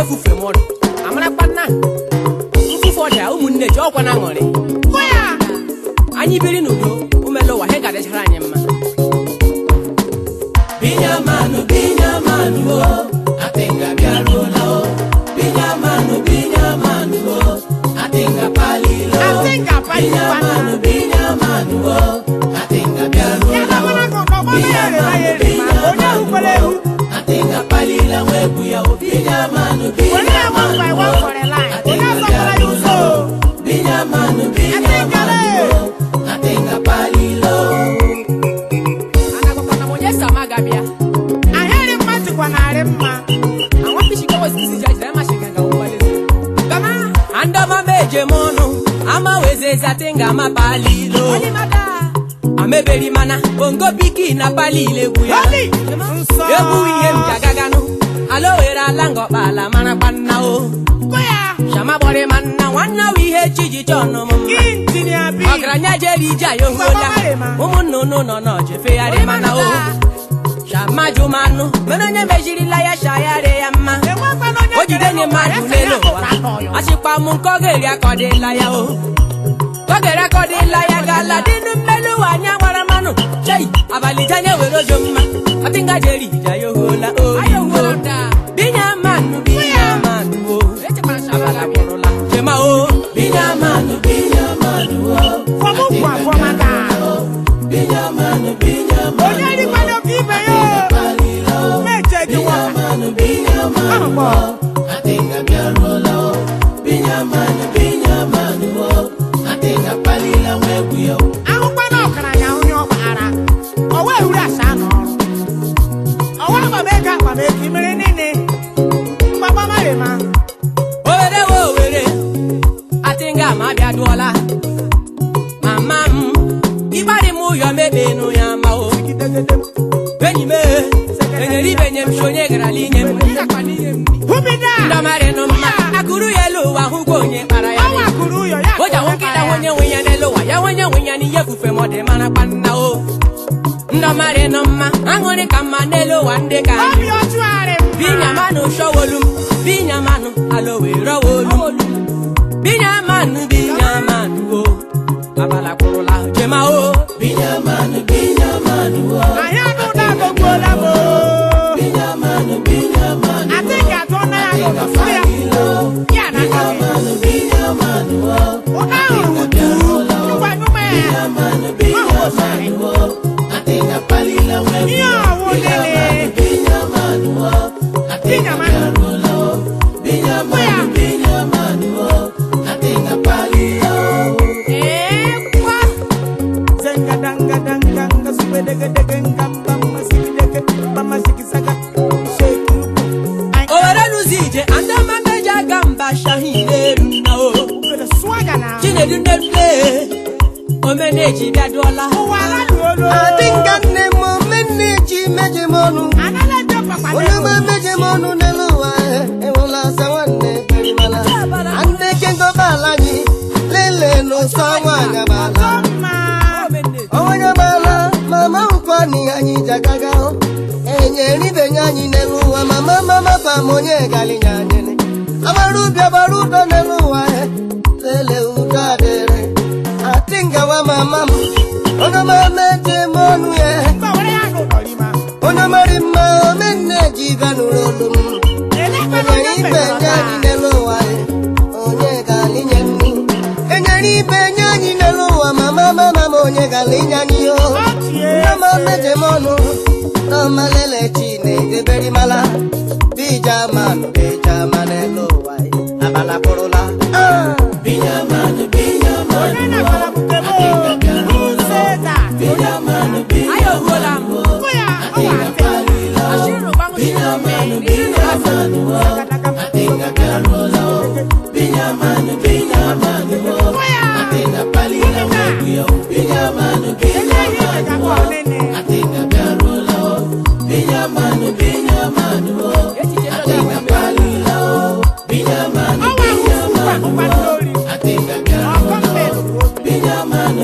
yefufe moro amara kwanna mfufu oda umunne je okwana ngore koya anyi biri nudo umelo wa hega de chara anyemma binyamanu o atenga biarola o binyamanu o atenga palilo binyamanu o atenga biarola o atenga palila webu ya o binyamanu atenga palilo anakopana monyesa magabia aheri mati kwa narema awapishika wasisi jaji na mashikanga ubalezi kama anda mameje mono ama wezeza atenga mapalilo amebeli mana bongo biki na palile buya yebu iye mjagagano alowera lango bala mana panna o koya shama bore manna wanna wihe chiji chono mum agranya jeri jayo hola no jefe yare mana o shama jumanu menonye mejiri la ya shayare yamma ojide ni madu lelo asipa mun kogeri akode la ya o kogeri akode la ya gala dinu melu anya wara manu chei abali janye wero jomma atinga jeri jayo hola o ayo hola binyamanu o eche para shabala borola jema o binyamanu o fomu kwa fomata binyamanu onyari palo kibe yo meje jiwa binyamanu atinga biarola o binyamanu o atinga palila webu yo ahukwa na okaranya onye okara owe ura sa no owa babeka babeki mere nene baba marema owere atinga ma bia duola mama ibari mu yo mebenu ya ma o benyi me enyeri benyem shonye gralinye humida ndamare no ma akuru yelo wa hugonye para ya akuru yo ya oja wokida wonye winya nelo wa ya wonye winya ni yefufe mode mana panna o ndamare no ma angone kama nelo wande ka binyamanu showolum binyamanu alowe rawolum binyamanu o abala korola jema o binyamanu o ayanu da gogola mo binyamanu atenga tona ya gogola ya na binyamanu o atenga biarola binyamanu o atenga palila webu binyamanu o atenga biarola binyamanu o atenga palila danga subedege ngamba masiki saka sheku ora luzije anda mandaja gamba shahide na o swaga na chine dunde omeneji dadola wala lolo atinga ne momeneji mejemonu anala dopa kwa ona mejemonu nelowa e wala sawane perimala ande kengo balani lele no sawanya bala onya bala mama ukoni anyi jagaga enyeri benyanyi neluwa mama pamonye galinyanyene abarubi abarudo neluwa lele utadere atinga wa mama ona mameje monu ye ona marima meneji ganurolum enyeri benyanyi neluwa onye galinyeni enyeri benyanyi neluwa mama onye galinyani yo mama meje monu mama lele chine eberi mala bijamanu lo wai abala korola binyamanu ayo hola atinga palila binyamanu atinga biarola binyamanu atinga palila webu binyamanu atinga biarola binyamanu atinga palila binyamanu atinga biarola binyamanu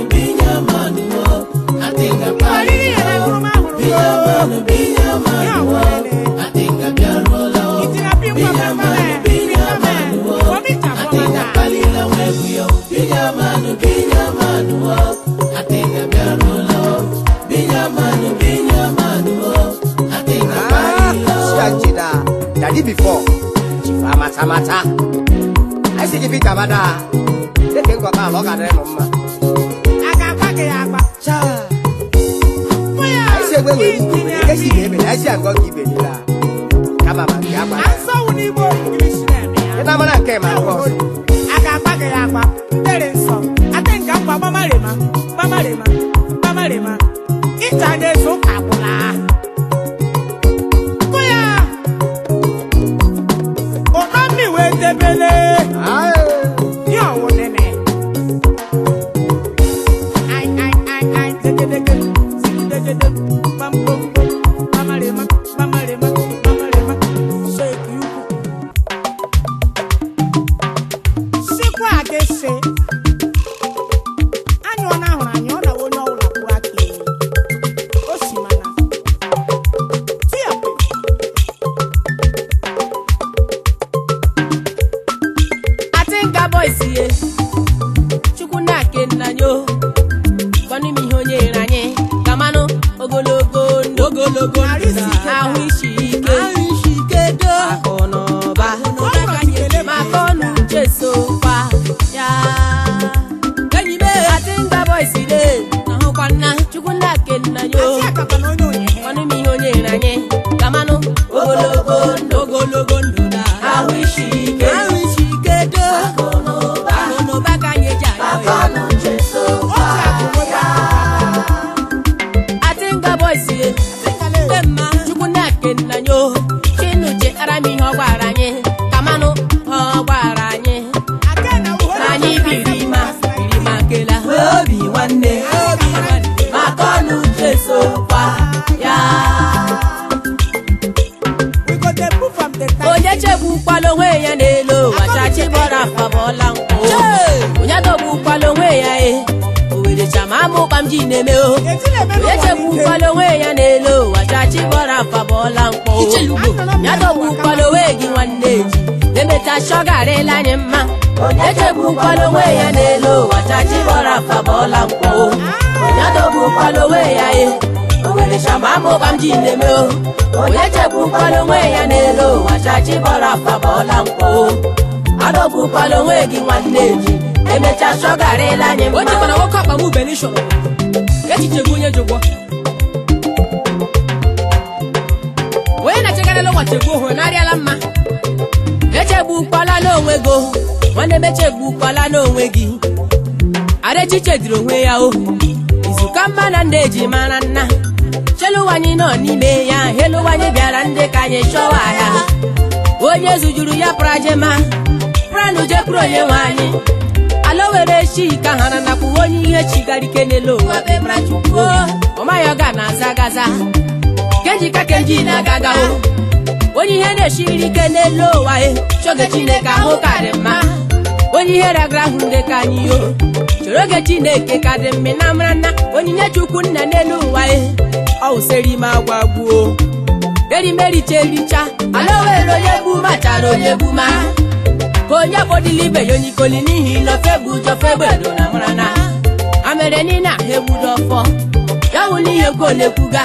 atinga palila binyamanu atinga biarola binyamanu Daddy before, mata. I see you pick a bada. They can go back, look at them, Mama. I can't pack it up. I say, well, I see I'm going to give it. Come on, I'm so English. And I'm not came out. I can't pack it up. There is some. I think I'm Mama Rema. It's a day so capula. Ndeji manana chelu wanyi no n'ime ya helu wanyi bịara ndị ka anyị chọwa ya onye zujuru ya prajema pranu je pro onye nwanyị alo were chi ka hana na ku onye ihe chigarike n'elu ụwa be brachukwu ọmayo ga na zagaza keji ka keji na gaga onye ihe na-eshiri ike n'elu ụwa choge Chineke ahụ karị mma onye ihe ragra hụ ndị ka anyị yo choroge Chineke kadị mmi na mrana onyinye Chukwu nna n'elu ụwa ọ useri ma gwagbuo eri meri chericha ala were onye bu machara onye bu ma onye bodili ibe yonikoli n'ihi lofe bu jofe gbedo na mrana amere ni na hebudo fọ ya wuli ihe ko nekwuga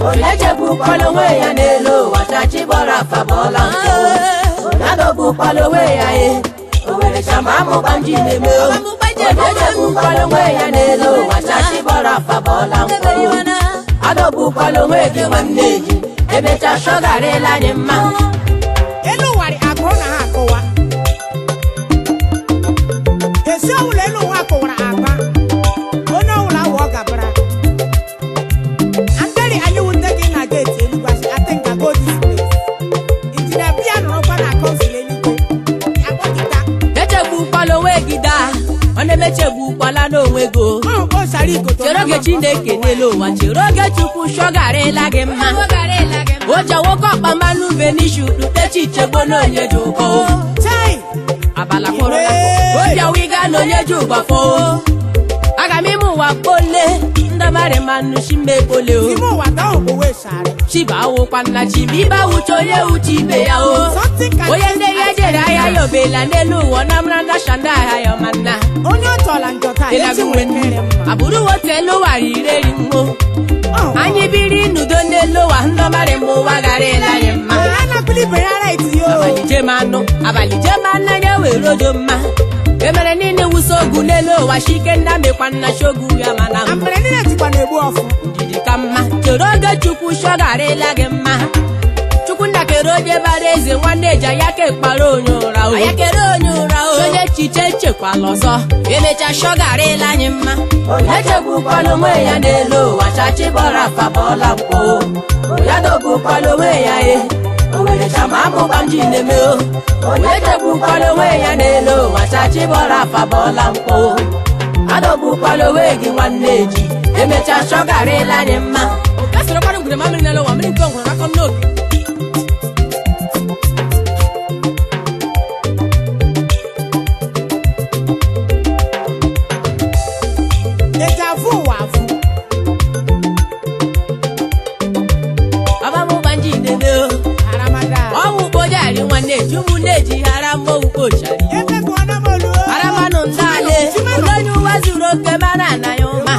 onye chebu kwalo nwe ya n'elu ụwa chachi bọrọ afa bọla onye dobu kwalo nwe ya owere chama amụ bamji na-eme Ojebu kwalo nwe ya n'elu wachachi bọrọ afa bọla mkpọ Adobu kwalo nwe gị nwanne gị ebecha shọgarịla anyị mma elu wari akụ na ha akụwa esi ọwụla elu nwa akụwara aba onye ọwụla awụ ọ gabara anderi anyị wute gị na geeti elugbasi atenga go this place injinia bịa nọrọkwa na kọnsụl eluigwe akpọkịta echebu kwalo nwe gị daa ọ na-emechegbu kwala n'onwe go cheroge Chineke n'elu ụwa cheroge Chukwu shọgarịla gị mma oje nwoke ọkpa mmanụ benishu dutechi chegbo n'onye ji ụkọ abala kpọrọ oje wiga n'onye ji ụgbafọ aga m ime ụwa kpole ndabara mare manu shimbe pole o Timo wa da o we share. chiba wo kwanna chibiba wuchoye uchibe ya o oye ndege jere aya yo bela nelu wona mranda shanda aya manna Onye tola njota ila gwe aburu wotelu warire ringo anyi biri nudo nelu wa ndo mare mo wagare la yemma Ana kuli berara iti yo. abalije manna nye werojo mma emere nini wusogu nelu wa shike na mekwanna shogu ya mana Amre ni na tikwa na ebu ofu. ndidi kama choroge chukwu shogare la gemma chukwu ndakeroje bareze nwanne ja yake kparo onyora o ayakere onyora o onye chiche chekwala ọzọ emecha shogare la anyị mma echegbu kwalo nwe ya n'elu wachachi bọra fa bọla mkpo ya dobu kwalo nwe ya owere chama abụkwa m ji na-eme o echegbu kwalo nwe ya n'elu wachachi bọra fa bọla mkpo adobukwala onwe gị nwanne ji emecha shọgarịla anyị mma kasịrịkwara ngwere mamịrị n'elu ụwa mmiri nke ngwere akọ n'oge Eja vu wa vu. abamụgba nji na-eme o Aramada. ọnwụ kpojari nwanne ji ụmụnne ji hara mmọnwụ kpochari Ebe ko na molu. aramanụ ndale onye ụwa zuru oke mara na ya ụma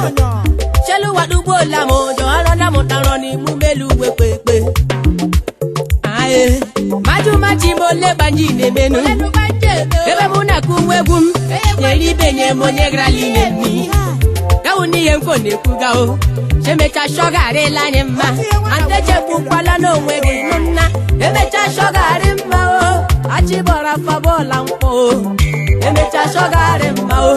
chelu wadugbola m ụjọ ọrụ na mụtarọ n'imu melu ugwe kpekpe aye majumachi m ole gbanji na-emenu ebe mụ na-akụ nwa egwu m nyere ibe nye m onye gara n'ime mmi gawu n'ihe mfo na-ekwuga o chemecha shọgarịla anyị mma antechegbukwala n'onwe gị nụ nna emecha shọgarị mma o achịbọra fabọla mkpọ o emecha shọgarị mma o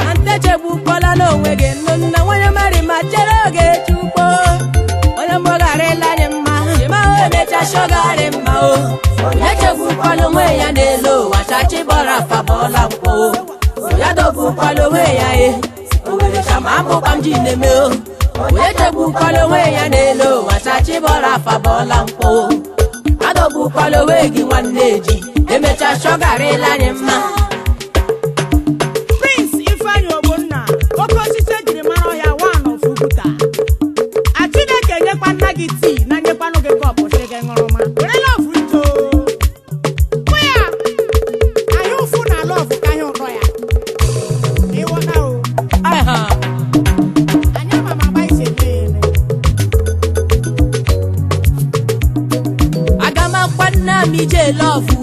antechegbukwala n'onwe gị nụ nna nwanyị mari ma chere oge chukwu onye mgbọgarịla anyị mma chima o emecha shọgarị mma o echegbukwala onwe ya n'elu wachachịbọra fabọla mkpọ o ya dobukwala onwe ya owere chama abụkwa m ji na-eme o echegbukwala onwe ya n'elu wachachịbọra fabọla mkpọ adọgbukwala onwe gị nwanne ji emecha shọgarịla anyị mma Prince Ifeanyi Ogbonna. Oke osisi ejiri mara ọhịa one of Uguta. Achineke nyekwa nna gị tii na nyekwanụ gị kọpụ sị gị ṅụrụma. Were lọvụ ito. Hụ ya. Anyị ụfụ na lọvụ ka anyị ụtọ ya. Ịghọta o. aha Anyị ama ma agba ise mmiri. agamakwa nna m ije lọfụ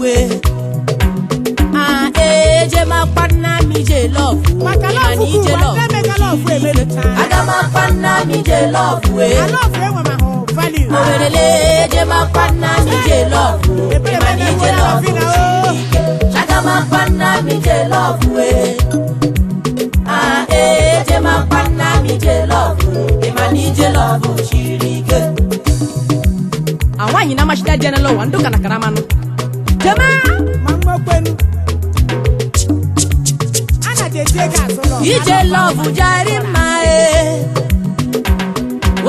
ejemakwa nna m ije lọfụ Maka lọvụ ije kwuru, lọfụ ndị emega lọvụ emelucha. agamakwa nna m ije lọfụ Na lọvụ enwe ma hụ value. owerele ejemakwa nna m ije lọfụ ịmana ije lọfụ siri ike agamakwa nna m ije lọfụ ejemakwa nna m ije lọfụ ịmana ije lọfụ siri ike awanyi na mashida jenelo wandu kana karamanu jema Ma mgbekwenu. Ana jeje ga azụ lọvụ. ije lọfụ jari mma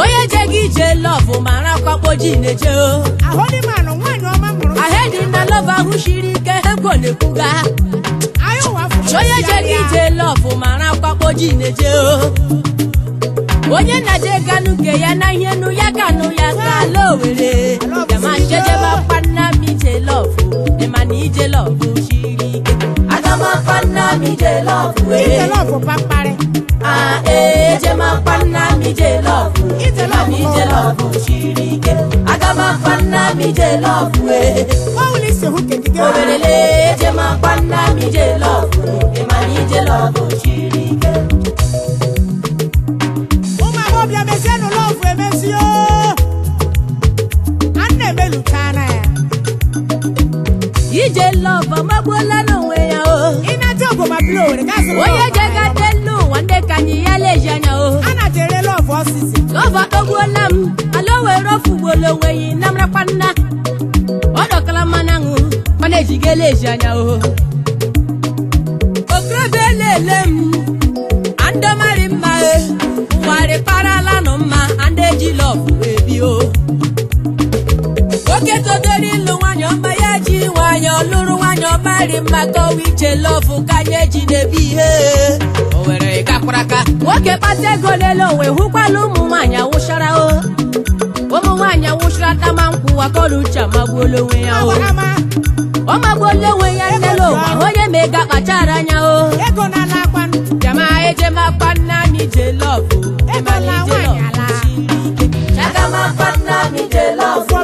onye je gị ije lọfụ mara kwakpoji na-eje o Ahụdị manụ nwaanyị ọma mụrụ. ahedi na lọfụ ahụ shiri ike ego na-ekwuga Anyị ụwa fụrụ onye je gị ije lọfụ mara kwakpoji na-eje o onye na-je ganụ nke ya na ihe nụ ya ganụ ya gala owere yama jejebakwa nna m ije lọfụ ịmana ije lọfụ shiri ike agamakwa nna m ije lọfụ ije lọvụ kpakparị. ejemakwa nna m ije lọfụ ịmana ije lọfụ siri ike agamakwa nna m ije lọfụ Ọwụla isi hụ kekike. owerele ejemakwa nna m ije lọfụ ịmana ije lọfụ siri ike Ụmụ agbọbịa mezienụ lọvụ emezi o. A na-emelucha na ya. ije lọfụ amagbuola n'onwe ya o Ị na-adị ogoma bili Owere gaa zụrụ onye lọvụ. jegade n'ụwa ndị ka anyị ya leji anya o A na-ejere lọvụ ọsịsị. lọfụ akpọgbuola m ala o were ofugbuola onwe ya na mrakwa nna ọ dọkala mmanụ aṅụ mana ejiga eleji anya o okorobịa elele m andọmarị mma ụwarị parala nụ mma ndị eji lọfụ ebi o oke todoro ịlụ nwanyị ọma ya ji nwanyị lụrụ nwanyị ọmarị maka ọwa ije lọvụ ka anyị ji na-ebi ihe o were gakwara aka nwoke kpata ego lele onwe hụkwala ụmụ nwaanyị awụchara o ụmụ nwaanyị awụchara tama nkwụ akọrọ uche amagbuola onwe ya o ọ magbuola onwe ya nnele ụwa onye mega kpachara anya o jama ejemakpa nna anyị je lọvụ chagamakpa nna anyị je lọvụ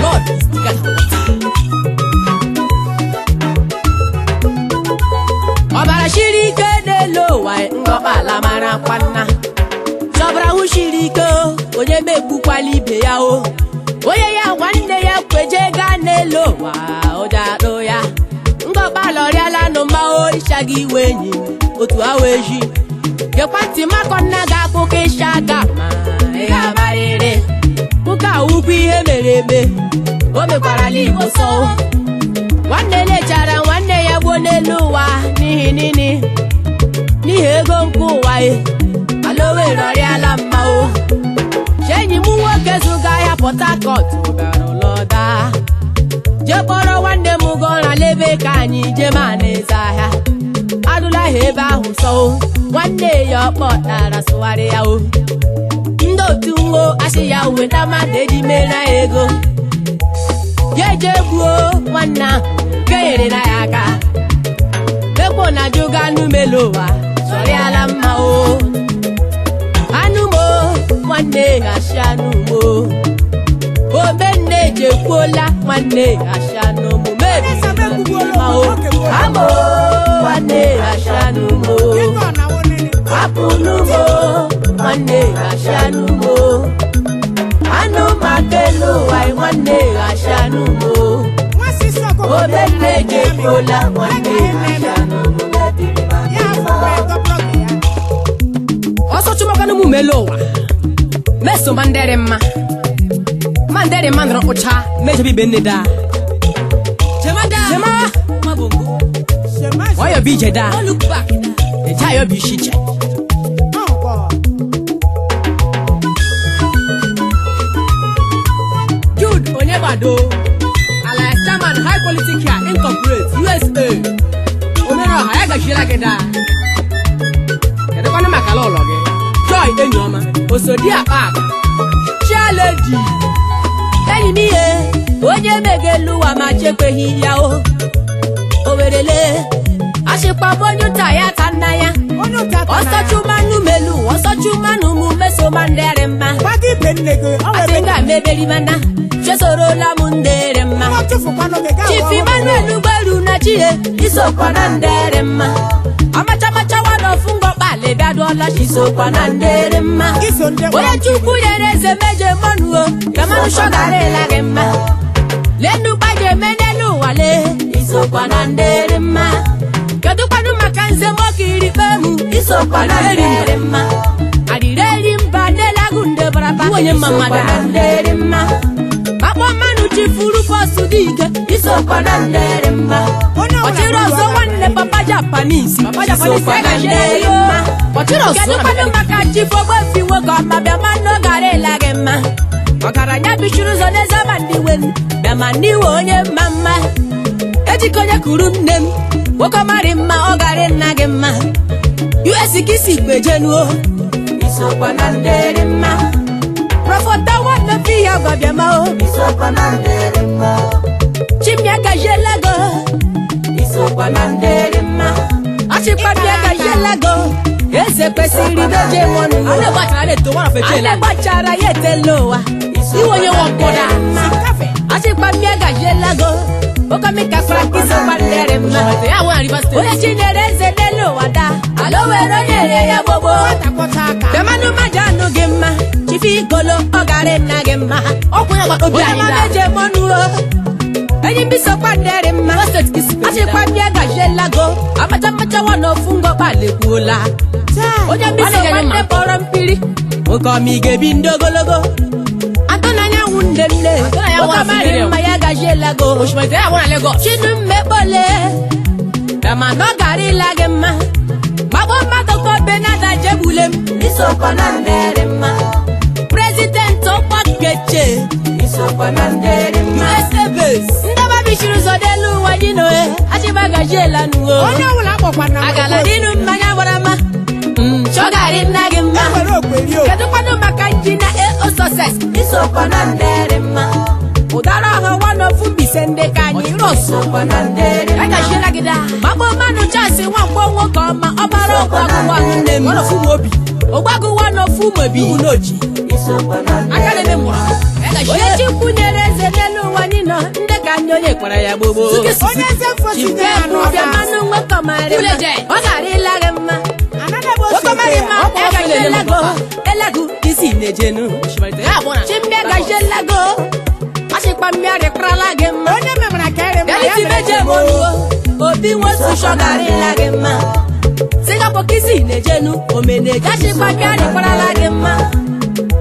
God is bigger than water. Ọbara shiri ike n'elu ụwa ngọkpala mara kwanna. Chọbara hụ shiri ike onye megbukwala ibe ya o. Onye ya nwanne ya kweje gaa n'elu ụwa ụja atụ ya. Ngọkpala ọrịala n'ụma orisha gị iwe enyi otu awa eji. Gekwa ntị makọ nna gị akụkọ ịsha aka ma ị ga-amarịrị. Nwoke a wukwu ihe mere eme o mekwarala Igbo sọ. Nwanne lechara nwanne ya gbuo n'elu ụwa n'ihi ego nke ụwa ala Owerri ọrịala mma o. Enyi m nwoke zụga ya Port Harcourt gara ụlọda jee kpọrọ nwanne m gọra lebe ka anyị jee ma n'eze ahịa adụla ha ebe ahụ sọ nwanne ya ọkpọtara sụgharị ya o. Ndị otu nwo asị ya weta mmadụ eji mere ya ego ya eje gbuo nwanne ahụ nke nyere na ya aka ekpo na jụga anụ melu ụwa sọrịala mma o. Anụ mo nwanne gashi anụ mo omenne jekwuola nwanne gashi anụ mo mebi ma o. Amo nwanne gashi anụ mo apụnụ mo nwanne gashi anụ mo anụ makelu wai nwanne gashi anụ mo omenne jekwuola nwanne gashi anụ mo mebi ọsọ chụmakwanụ m melu ụwa meso mandere mma nọrọ kpụcha mejebi ibe nne daa jema wayọ bụ ije daa eje ayọ bụ isi iche. Jude Onyegbado Alliance Chairman High Politicare Incorporate USA omere ọha ya gachiela gị daa kedụkwanụ maka ala ụlọ gị Joy Enyioma osodi akpa Chialedi enyi m ihe onye megelu ụwa ma chekweghị ya o. Owerele achịkpabụ onye ụta ya ta nna ya ọsọchumanụ melu ọsọchumanụ mụ mesoma ndere mma asị nga meberi mana chesorola m ndere mma Chief Emmanuel Ugberu na chie isokwa na ndere mma amachamacha wanofu ngọkpala bịadụọla chisokwa na ndere mma onye Chukwu nyere eze meje mọnụ o gamanụ shọgarịla gị mma lenu gbaje menelu ụwa lee isokwa na ndere mma kedụkwanụ maka nze nwoke irikpe mụ isokwa na ndere mma adịrịrị mba n'elagu nde baraba isokwa na ndere mma akpọ mmanụ chifuru fọsụ dị ike isokwa na ndere mma ọchịrị ọzọ nwanne papa Japanese isokwa na ndere mma kedụkwanụ maka chifogbefi nwoke ọma bịa mmanụ garịla gị mma ọgaranya bichiri ụzọ n'eze ma ndị wenu bịa ma ndị we onye mma mma ejikọ onye kuru nne m nwoke marị mma ọ garị nna gị mma US kisi gbejenuo isokwa na ndere mma Prọfọta nwanne fi ya gwabịa ma o isokwa na ndere mma Chimya gajielago isokwa na ndere mma achịkpabịa gajielago eze kwesịrị meje mọnụ alegbachara ya etela ụwa iwe onye nwọkpọda achịkpabịa gajielago okomika Frank isokwa ndere mma onye chinyere eze n'elu ụwa daa ala Owerri onyere ya gbogbo demanụ maja anụ gị mma chifi igolo ọ gara nna gị mma onye ma meje mọnụ o enyi mbisokwa ndere mma achịkpabịa gajielago amachamacha wanofu ngọkpala ekwuola onye mbisokwa nne kpọrọ mpiri nwoke ọma ị ga-ebi ndị ogologo atụnanyanwụ nne nne nwoke marị mma ya gajielago chinu mmekpole dama na ọ garịla gị mma gbagbo mmadụ ka obenada jegbule m isokwa na ndere mma President Okpọkeche isokwa na ndere mma ndaba bichiri ụzọ n'elu ụwa dị n'ohe achịba gajiela n'uwe agala dịnụ mmanya gbara mma chọgarị nna gị mma kedụkwanụ maka njina AO Success isokwa na ndere mma ụdara ọha wanofu mbise ndị ka anyị rọsokwa na ndere mma agajiela gị daa gbagbo mmanụ chasị nwamgbo nwoke ọma ọbara ọgwụ agụwa nne m ogbagu wanofu mobi unoji aka na-eme mụrụ onye chukwu nyere eze n'elu ụwa niile ndị ka ndị onye kwara ya gbogbo onye eze fosi ya anụ bịa mmanụ nwekọmarị ọ gara ịla gị mma okomari ma elago isi na-ejenu chimbịa gaje elago achịkwa mmịarị kparala gị mma onye memara ka ere bịaliti meje monuo obi nwosu shọgara ịla gị mma singapọ kisi na-ejenu omeneje achịkwa mmịarị kparala gị mma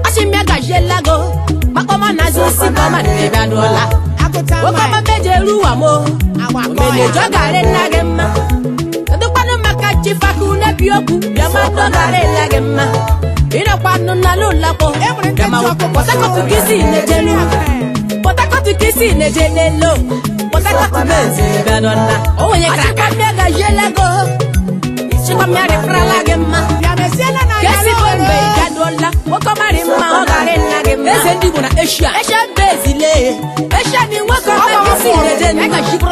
achịmbịa gaje elago makpọma na-azụ isi kọma na-ebịa n'ụla okọma meje ruwa mo omeneje ọ gara ịla gị mma kedụkwanụ maka chifaku n'ebi okwu bịamadụ gara ịla gị mma ịnọkwanụ n'ala ụlakpọ pọtakọtụ kisi na-ejenu pọtakọtụ kisi na-eje n'elo pọtakọtụ mezi bịa n'ọna onye kaka mmịa gajielago chikwa mmịarị kparala gị mma kesi bụ mgbe ịgadụọla nwokomari mma ọ gara ịla gị mma eze ndị Igbo na Asia bezile Asia ni nwekọma kisi na-ejenu chikwa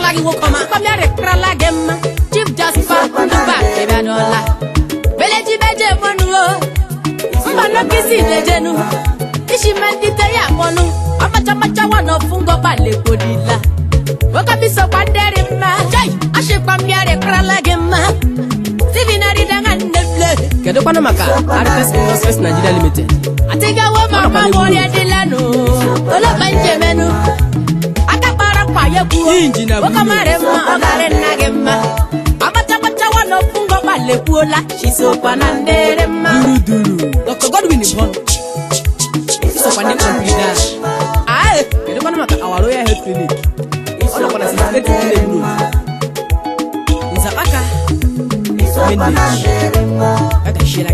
mmịarị kparala gị mma Chief Jasper Nduba bịa n'ọla beleji beje monuo mbano kisi na-ejenu ishi mendite ya mọnụ amacha wana fungo bale kodila woka biso kwandere mma jai ashikwa mbiare krala gemma sivinari danga nefle kedo kwano maka RFS Industries Nigeria Limited atiga wo mama mori adilano ola banje menu akapara kwa yeku woka mare mma ogare nagemma amacha wana fungo bale kuola shiso kwanandere mma duru Dr. Godwin Ibon so kwande komplida kedu kono maka awaro ya health clinic ono kona sisi clinic no nzabaka mendage aka shira